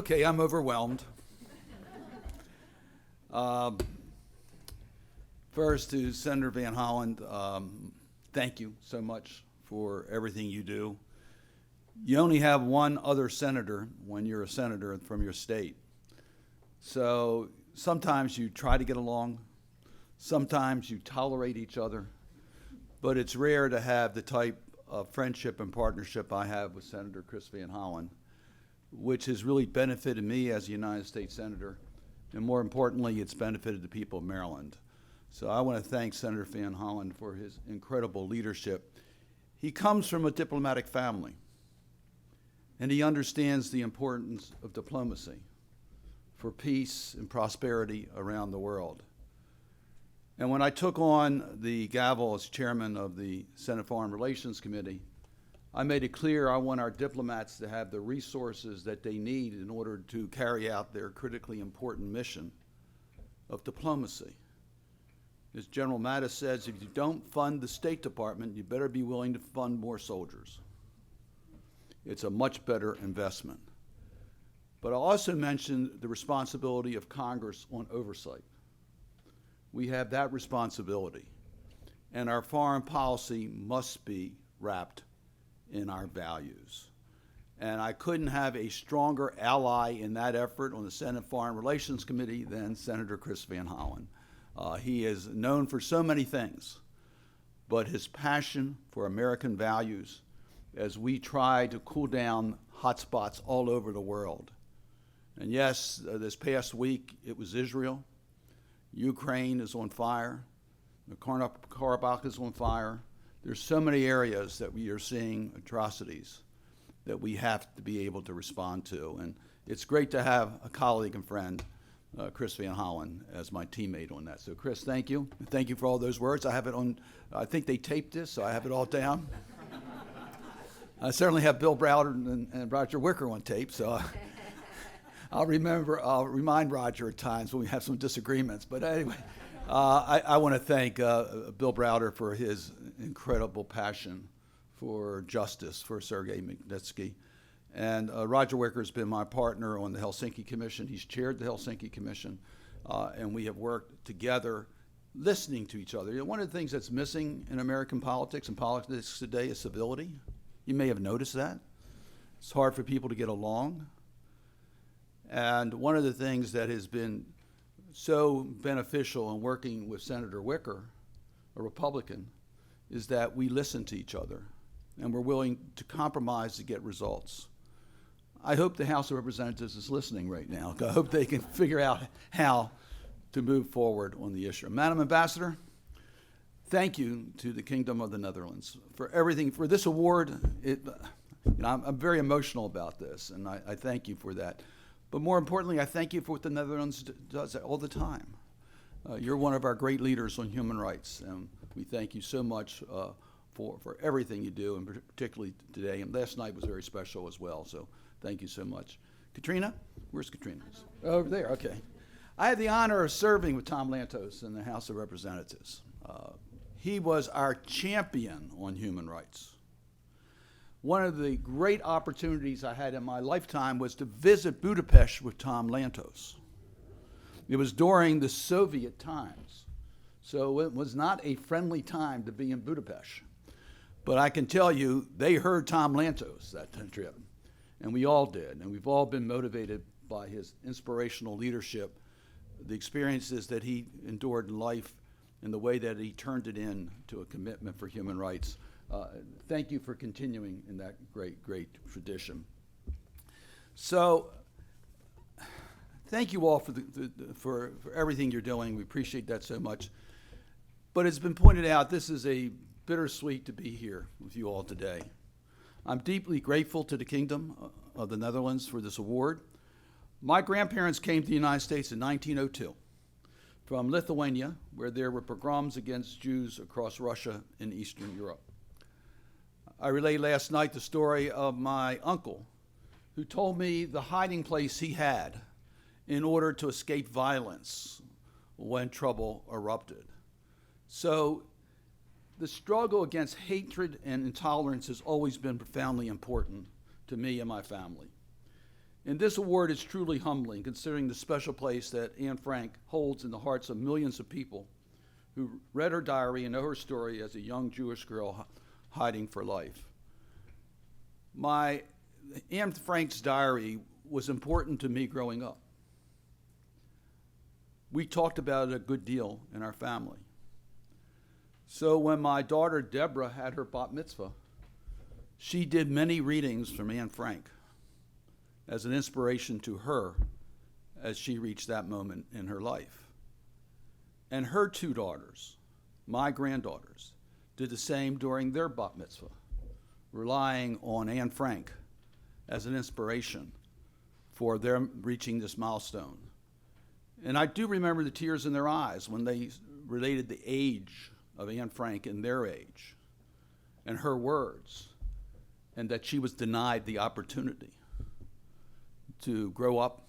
Okay, I'm overwhelmed. Uh, First, to Senator Van Hollen, thank you so much for everything you do. You only have one other senator when you're a senator from your state. So sometimes you try to get along, sometimes you tolerate each other, but it's rare to have the type of friendship and partnership I have with Senator Chris Van Hollen, which has really benefited me as a United States Senator, and more importantly, it's benefited the people of Maryland. So I want to thank Senator Van Hollen for his incredible leadership. He comes from a diplomatic family, and he understands the importance of diplomacy for peace and prosperity around the world. And when I took on the gavel as chairman of the Senate Foreign Relations Committee, I made it clear I want our diplomats to have the resources that they need in order to carry out their critically important mission of diplomacy. As General Mattis says, if you don't fund the State Department, you better be willing to fund more soldiers. It's a much better investment. But I also mentioned the responsibility of Congress on oversight. We have that responsibility, and our foreign policy must be wrapped in our values. And I couldn't have a stronger ally in that effort on the Senate Foreign Relations Committee than Senator Chris Van Hollen. He is known for so many things, but his passion for American values as we try to cool down hotspots all over the world. And yes, this past week it was Israel. Ukraine is on fire. Karabakh is on fire. There's so many areas that we are seeing atrocities that we have to be able to respond to. And it's great to have a colleague and friend, Chris Van Hollen, as my teammate on that. So Chris, thank you. And thank you for all those words. I have it on, I think they taped this, so I have it all down. I certainly have Bill Browder and Roger Wicker on tape, so I'll remind Roger at times when we have some disagreements. But anyway, I want to thank Bill Browder for his incredible passion for justice for Sergei Magnitsky. And Roger Wicker has been my partner on the Helsinki Commission. He's chaired the Helsinki Commission, and we have worked together listening to each other. You know, one of the things that's missing in American politics and politics today is civility. You may have noticed that. It's hard for people to get along. And one of the things that has been so beneficial in working with Senator Wicker, a Republican, is that we listen to each other and we're willing to compromise to get results. I hope the House of Representatives is listening right now. I hope they can figure out how to move forward on the issue. Madam Ambassador, thank you to the Kingdom of the Netherlands for everything, for this award. I'm very emotional about this, and I thank you for that. But more importantly, I thank you for what the Netherlands does all the time. You're one of our great leaders on human rights, and we thank you so much for everything you do, and particularly today. And last night was very special as well, so thank you so much. Katrina? Where's Katrina? Over there, okay. I had the honor of serving with Tom Lantos in the House of Representatives. He was our champion on human rights. One of the great opportunities I had in my lifetime was to visit Budapest with Tom Lantos. It was during the Soviet times, so it was not a friendly time to be in Budapest. But I can tell you, they heard Tom Lantos that trip, and we all did, and we've all been motivated by his inspirational leadership, the experiences that he endured in life, and the way that he turned it into a commitment for human rights. Thank you for continuing in that great, great tradition. So, thank you all for everything you're doing. We appreciate that so much. But it's been pointed out, this is a bittersweet to be here with you all today. I'm deeply grateful to the Kingdom of the Netherlands for this award. My grandparents came to the United States in 1902 from Lithuania, where there were pogroms against Jews across Russia and Eastern Europe. I relayed last night the story of my uncle, who told me the hiding place he had in order to escape violence when trouble erupted. So the struggle against hatred and intolerance has always been profoundly important to me and my family. And this award is truly humbling, considering the special place that Anne Frank holds in the hearts of millions of people who read her diary and know her story as a young Jewish girl hiding for life. Anne Frank's diary was important to me growing up. We talked about it a good deal in our family. So when my daughter Deborah had her bat mitzvah, she did many readings from Anne Frank as an inspiration to her as she reached that moment in her life. And her two daughters, my granddaughters, did the same during their bat mitzvah, relying on Anne Frank as an inspiration for them reaching this milestone. And I do remember the tears in their eyes when they related the age of Anne Frank and their age and her words, and that she was denied the opportunity to grow up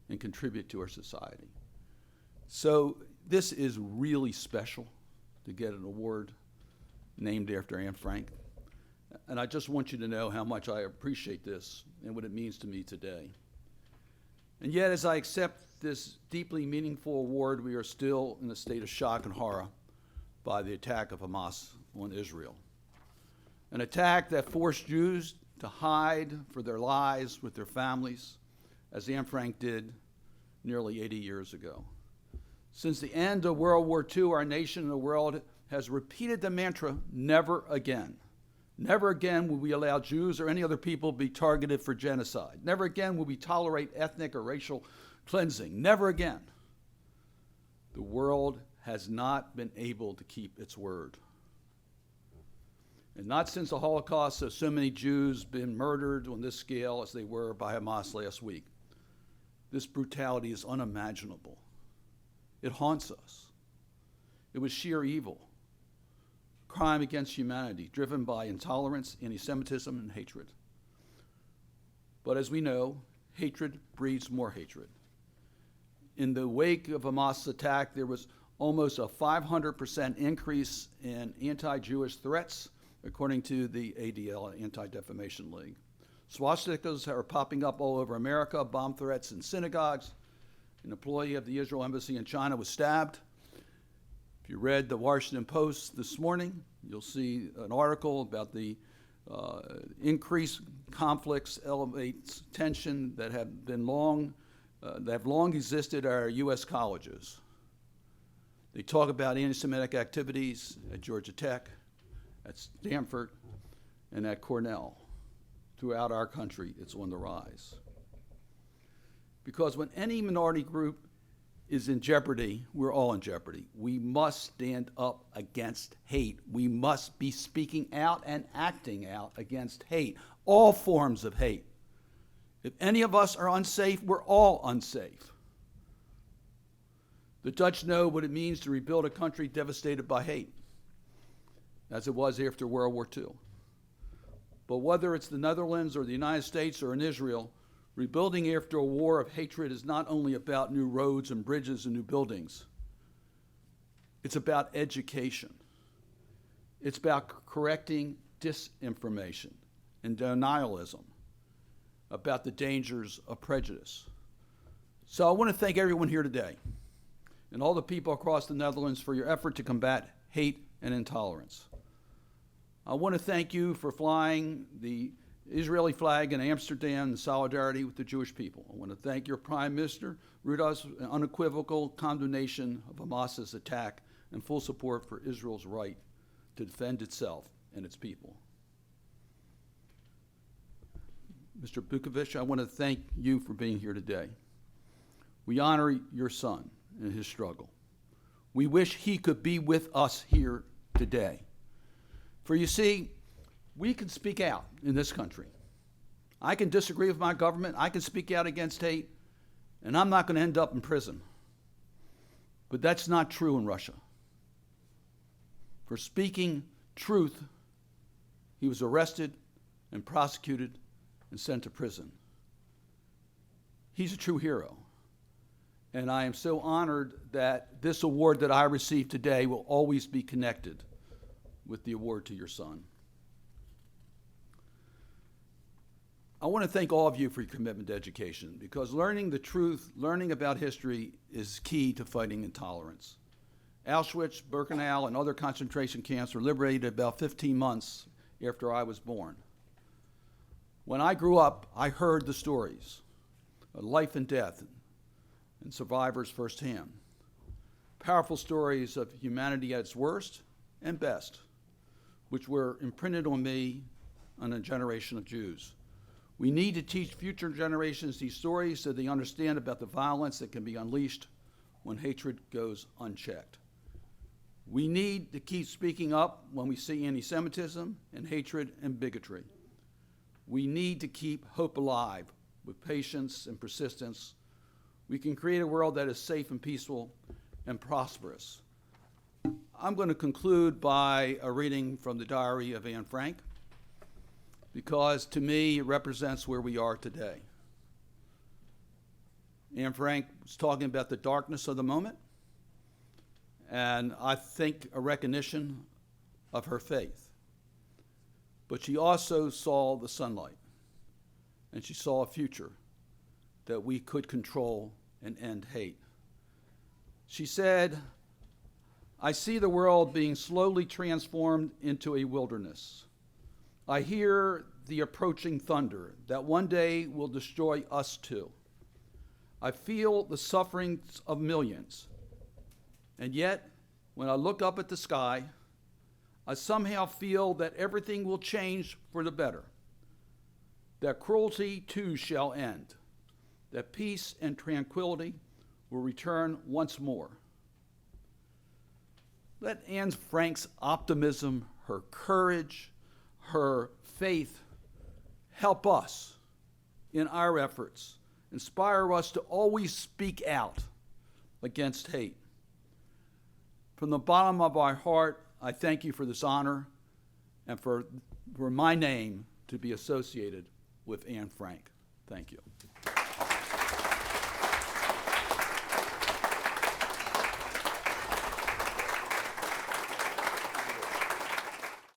and contribute to our society. So this is really special to get an award named after Anne Frank. And I just want you to know how much I appreciate this and what it means to me today. And yet, as I accept this deeply meaningful award, we are still in a state of shock and horror by the attack of Hamas on Israel. An attack that forced Jews to hide for their lives with their families, as Anne Frank did nearly 80 years ago. Since the end of World War II, our nation and the world has repeated the mantra, never again. Never again will we allow Jews or any other people be targeted for genocide. Never again will we tolerate ethnic or racial cleansing. Never again. The world has not been able to keep its word. And not since the Holocaust have so many Jews been murdered on this scale as they were by Hamas last week. This brutality is unimaginable. It haunts us. It was sheer evil. Crime against humanity, driven by intolerance, anti-Semitism, and hatred. But as we know, hatred breeds more hatred. In the wake of Hamas' attack, there was almost a 500% increase in anti-Jewish threats, according to the ADL, Anti-Defamation League. Swastikas are popping up all over America, bomb threats in synagogues. An employee of the Israel embassy in China was stabbed. If you read the Washington Post this morning, you'll see an article about the increased conflicts, elevates tension that have long existed at our U.S. colleges. They talk about anti-Semitic activities at Georgia Tech, at Stanford, and at Cornell. Throughout our country, it's on the rise. Because when any minority group is in jeopardy, we're all in jeopardy. We must stand up against hate. We must be speaking out and acting out against hate, all forms of hate. If any of us are unsafe, we're all unsafe. The Dutch know what it means to rebuild a country devastated by hate, as it was after World War II. But whether it's the Netherlands or the United States or in Israel, rebuilding after a war of hatred is not only about new roads and bridges and new buildings. It's about education. It's about correcting disinformation and denialism, about the dangers of prejudice. So I want to thank everyone here today and all the people across the Netherlands for your effort to combat hate and intolerance. I want to thank you for flying the Israeli flag in Amsterdam in solidarity with the Jewish people. I want to thank your Prime Minister, Ruda's unequivocal condemnation of Hamas's attack and full support for Israel's right to defend itself and its people. Mr. Bukovic, I want to thank you for being here today. We honor your son and his struggle. We wish he could be with us here today. For you see, we can speak out in this country. I can disagree with my government. I can speak out against hate, and I'm not going to end up in prison. But that's not true in Russia. For speaking truth, he was arrested and prosecuted and sent to prison. He's a true hero. And I am so honored that this award that I received today will always be connected with the award to your son. I I want to thank all of you for your commitment to education, because learning the truth, learning about history is key to fighting intolerance. Auschwitz, Birkenau, and other concentration camps were liberated about 15 months after I was born. When I grew up, I heard the stories of life and death and survivors firsthand. Powerful stories of humanity at its worst and best, which were imprinted on me and a generation of Jews. We need to teach future generations these stories so they understand about the violence that can be unleashed when hatred goes unchecked. We need to keep speaking up when we see anti-Semitism and hatred and bigotry. We need to keep hope alive with patience and persistence. We can create a world that is safe and peaceful and prosperous. I'm going to conclude by a reading from the diary of Anne Frank, because to me it represents where we are today. Anne Frank was talking about the darkness of the moment, and I think a recognition of her faith. But she also saw the sunlight, and she saw a future that we could control and end hate. She said, "I see the world being slowly transformed into a wilderness. I hear the approaching thunder that one day will destroy us too. I feel the sufferings of millions. And yet, when I look up at the sky, I somehow feel that everything will change for the better, that cruelty too shall end, that peace and tranquility will return once more." Let Anne Frank's optimism, her courage, her faith help us in our efforts, inspire us to always speak out against hate. From the bottom of our heart, I thank you for this honor and for my name to be associated with Anne Frank. Thank you.